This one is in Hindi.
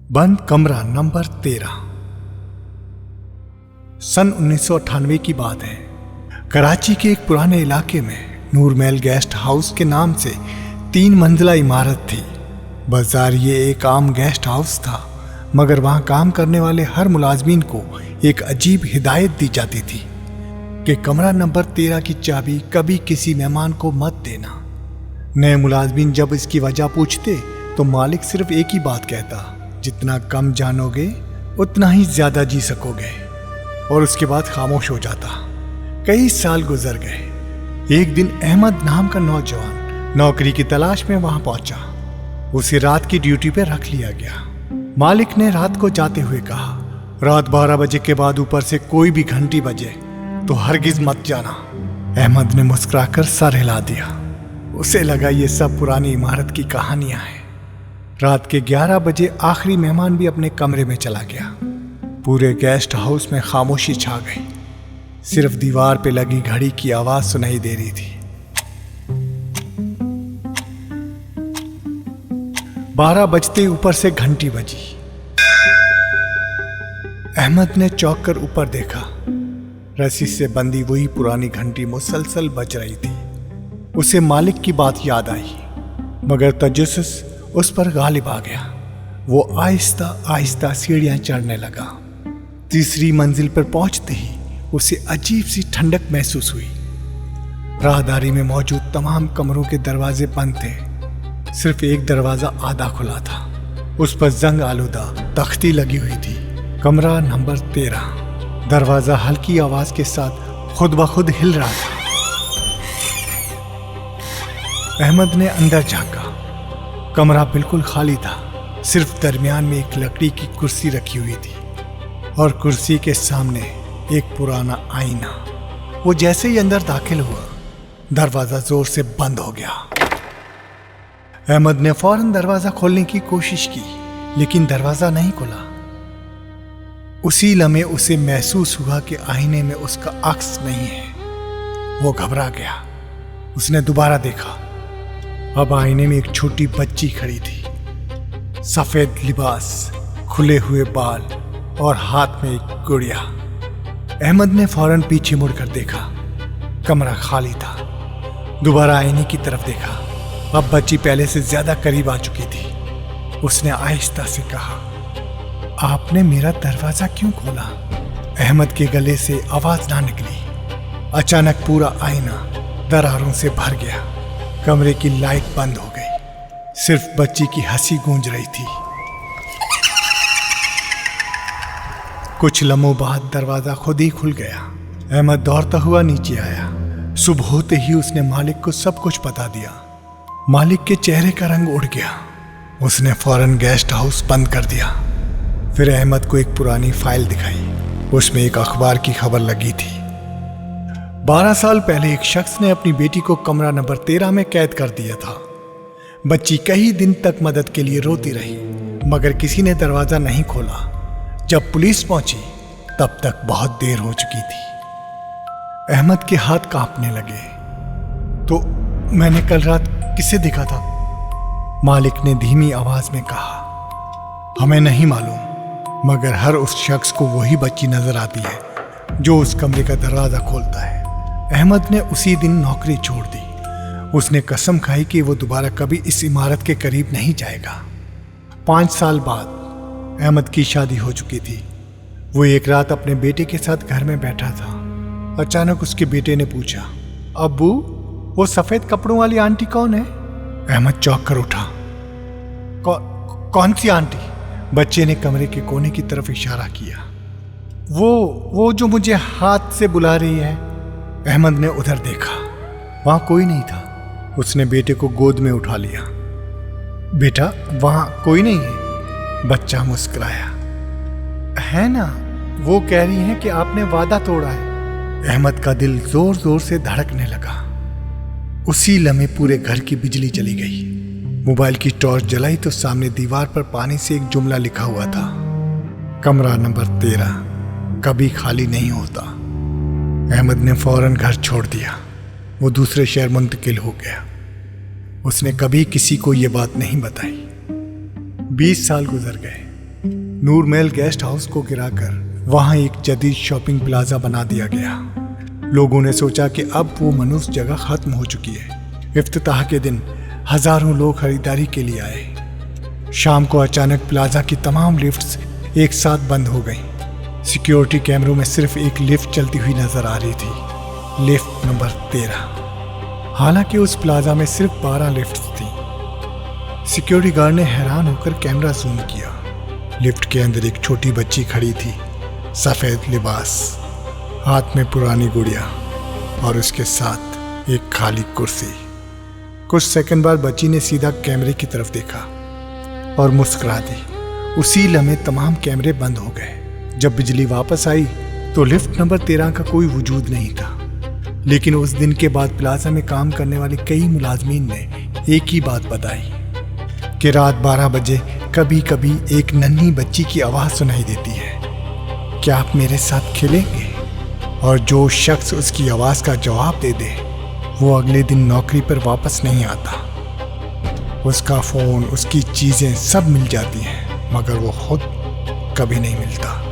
बंद कमरा नंबर 13। सन 1998 की बात है। कराची के एक पुराने इलाके में नूरमहल गेस्ट हाउस के नाम से 3 मंजिला इमारत थी। बाजार ये एक आम गेस्ट हाउस था, मगर वहाँ काम करने वाले हर मुलाजमीन को एक अजीब हिदायत दी जाती थी कि कमरा नंबर 13 की चाबी कभी किसी मेहमान को मत देना। नए मुलाजमीन जब इसकी वजह पूछते तो मालिक सिर्फ एक ही बात कहता, जितना कम जानोगे उतना ही ज्यादा जी सकोगे, और उसके बाद खामोश हो जाता। कई साल गुजर गए। एक दिन अहमद नाम का नौजवान नौकरी की तलाश में वहां पहुंचा। उसे रात की ड्यूटी पे रख लिया गया। मालिक ने रात को जाते हुए कहा, रात 12 बजे के बाद ऊपर से कोई भी घंटी बजे तो हरगिज मत जाना। अहमद ने मुस्कुराकर सर हिला दिया। उसे लगा ये सब पुरानी इमारत की कहानियां हैं। रात के 11 बजे आखिरी मेहमान भी अपने कमरे में चला गया। पूरे गेस्ट हाउस में खामोशी छा गई। सिर्फ दीवार पे लगी घड़ी की आवाज सुनाई दे रही थी। 12 बजते ऊपर से घंटी बजी। अहमद ने चौंक कर ऊपर देखा। रस्सी से बंधी वही पुरानी घंटी मुसलसल बज रही थी। उसे मालिक की बात याद आई, मगर तजस्सुस उस पर गालिब आ गया। वो आहिस्ता आहिस्ता सीढ़ियां चढ़ने लगा। तीसरी मंजिल पर पहुंचते ही उसे अजीब सी ठंडक महसूस हुई। राहदारी में मौजूद तमाम कमरों के दरवाजे बंद थे। सिर्फ एक दरवाजा आधा खुला था। उस पर जंग आलूदा तख्ती लगी हुई थी। कमरा नंबर 13। दरवाजा हल्की आवाज के साथ खुद ब खुद हिल रहा था। अहमद ने अंदर झांका। कमरा बिल्कुल खाली था। सिर्फ दरमियान में एक लकड़ी की कुर्सी रखी हुई थी और कुर्सी के सामने एक पुराना आईना। वो जैसे ही अंदर दाखिल हुआ, दरवाजा जोर से बंद हो गया। अहमद ने फौरन दरवाजा खोलने की कोशिश की, लेकिन दरवाजा नहीं खुला। उसी लम्हे उसे महसूस हुआ कि आईने में उसका अक्स नहीं है। वो घबरा गया। उसने दोबारा देखा। अब आईने में एक छोटी बच्ची खड़ी थी। सफेद लिबास, खुले हुए बाल और हाथ में एक गुड़िया। अहमद ने फौरन पीछे मुड़कर देखा। कमरा खाली था। दोबारा आईने की तरफ देखा। अब बच्ची पहले से ज्यादा करीब आ चुकी थी। उसने आहिस्ता से कहा, आपने मेरा दरवाजा क्यों खोला? अहमद के गले से आवाज ना निकली। अचानक पूरा आईना दरारों से भर गया। कमरे की लाइट बंद हो गई। सिर्फ बच्ची की हंसी गूंज रही थी। कुछ लम्हों बाद दरवाजा खुद ही खुल गया। अहमद दौड़ता हुआ नीचे आया। सुबह होते ही उसने मालिक को सब कुछ बता दिया। मालिक के चेहरे का रंग उड़ गया। उसने फौरन गेस्ट हाउस बंद कर दिया। फिर अहमद को एक पुरानी फाइल दिखाई। उसमें एक अखबार की खबर लगी थी। 12 साल पहले एक शख्स ने अपनी बेटी को कमरा नंबर 13 में कैद कर दिया था। बच्ची कई दिन तक मदद के लिए रोती रही, मगर किसी ने दरवाजा नहीं खोला। जब पुलिस पहुंची तब तक बहुत देर हो चुकी थी। अहमद के हाथ कांपने लगे। तो मैंने कल रात किसे देखा था? मालिक ने धीमी आवाज में कहा, हमें नहीं मालूम, मगर हर उस शख्स को वही बच्ची नजर आती है जो उस कमरे का दरवाजा खोलता है। अहमद ने उसी दिन नौकरी छोड़ दी। उसने कसम खाई कि वो दोबारा कभी इस इमारत के करीब नहीं जाएगा। 5 साल बाद अहमद की शादी हो चुकी थी। वो एक रात अपने बेटे के साथ घर में बैठा था। अचानक उसके बेटे ने पूछा, अब्बू, वो सफेद कपड़ों वाली आंटी कौन है? अहमद चौंक कर उठा। कौन सी आंटी? बच्चे ने कमरे के कोने की तरफ इशारा किया। वो जो मुझे हाथ से बुला रही है। अहमद ने उधर देखा। वहां कोई नहीं था। उसने बेटे को गोद में उठा लिया। बेटा, वहां कोई नहीं है। बच्चा मुस्कुराया। है ना, वो कह रही हैं कि आपने वादा तोड़ा है। अहमद का दिल जोर जोर से धड़कने लगा। उसी लम्हे पूरे घर की बिजली चली गई। मोबाइल की टॉर्च जलाई तो सामने दीवार पर पानी से एक जुमला लिखा हुआ था, कमरा नंबर 13 कभी खाली नहीं होता। अहमद ने फौरन घर छोड़ दिया। वो दूसरे शहर मुंतकिल हो गया। उसने कभी किसी को ये बात नहीं बताई। 20 साल गुजर गए। नूरमहल गेस्ट हाउस को गिराकर वहां एक जदीद शॉपिंग प्लाजा बना दिया गया। लोगों ने सोचा कि अब वो मनुष्य जगह खत्म हो चुकी है। इफ्तिताह के दिन हजारों लोग खरीदारी के लिए आए। शाम को अचानक प्लाजा की तमाम लिफ्ट्स एक साथ बंद हो गईं। सिक्योरिटी कैमरों में सिर्फ एक लिफ्ट चलती हुई नजर आ रही थी, लिफ्ट नंबर 13। हालांकि उस प्लाजा में सिर्फ 12 लिफ्ट्स थी। सिक्योरिटी गार्ड ने हैरान होकर कैमरा जूम किया। लिफ्ट के अंदर एक छोटी बच्ची खड़ी थी, सफेद लिबास, हाथ में पुरानी गुड़िया और उसके साथ एक खाली कुर्सी। कुछ सेकंड बाद बच्ची ने सीधा कैमरे की तरफ देखा और मुस्कुरा दी। उसी लम्हे तमाम कैमरे बंद हो गए। जब बिजली वापस आई तो लिफ्ट नंबर 13 का कोई वजूद नहीं था। लेकिन उस दिन के बाद प्लाजा में काम करने वाले कई मुलाजमीन ने एक ही बात बताई कि रात 12 बजे कभी कभी एक नन्ही बच्ची की आवाज़ सुनाई देती है, क्या आप मेरे साथ खेलेंगे? और जो शख्स उसकी आवाज़ का जवाब दे दे वो अगले दिन नौकरी पर वापस नहीं आता। उसका फ़ोन, उसकी चीज़ें सब मिल जाती हैं, मगर वो खुद कभी नहीं मिलता।